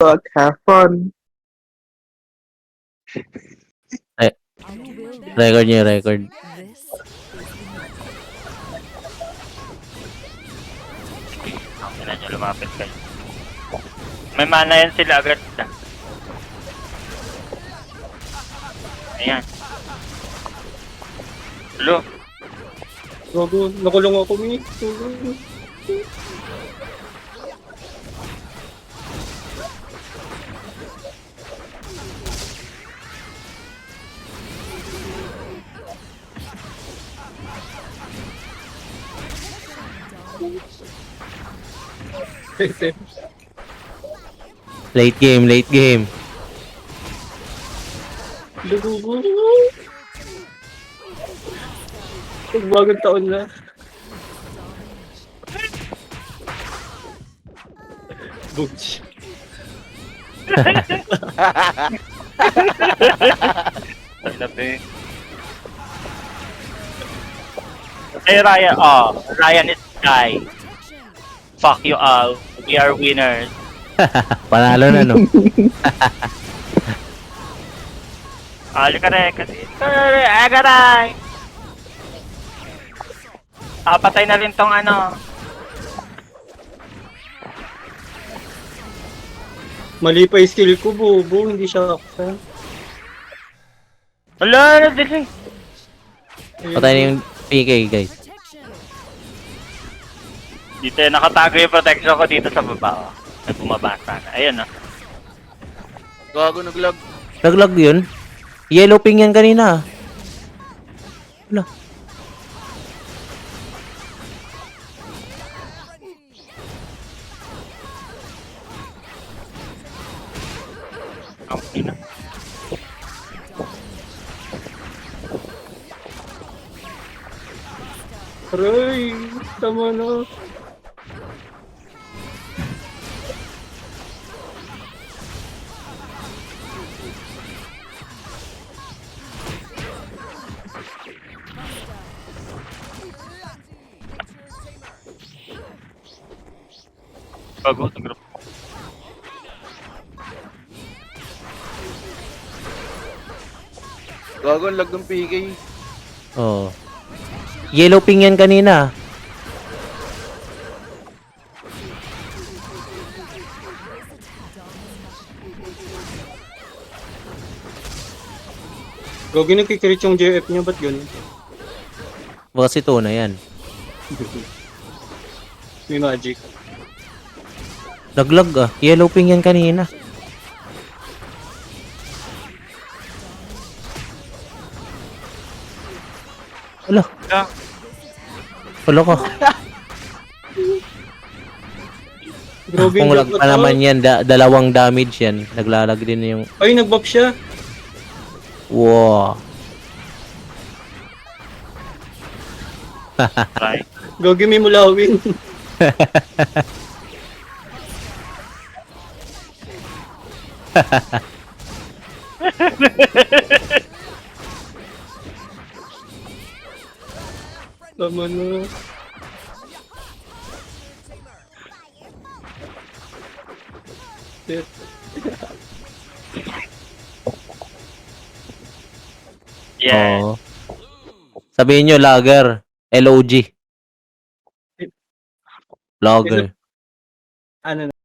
luck, have fun. Record niyo, record. Kailan nyo lumapit kayo. May mana yan sila agad. Ayan. Hello. Gago, nakulong ako, Mi. Late game, late game. Dugugo. Pagbagong taon na. Butch. Labi. Hey Ryan, Ryan is guy. Fuck you all. We are winners. Panalo na, no? Halika na, kasi. Agaray! Patay na rin tong ano. Mali pa yung skill ko, bobo. Hindi siya aksa. Wala na, dili. Patay na yung PK, guys. Dito, nakatago yung protection ko dito sa baba. Bumabasa na. Ayun, no. Gago, naglag. Naglag yun? Yellow ping yan kanina. Wala. Ang ina. Aray, tama na. Bago, sa group. Gago, ang lag ng PK. Oo. Yellow ping yan kanina. Gagi nagkikrit yung JF niya, ba't ganun? Baka si Tuna yan. May magic. Naglag ah. Yellow ping yan kanina. Wala. Ah, Wala ka. Grabe Kung yung lag jackpot, pa naman yan, dalawang damage yan. Naglalag din yung... Ay, nag-buff siya. Wow. try. Gagi may mulawin. Tama na. Shit. Yeah. Oo. Sabihin nyo, lager. LOG. Lager. Ano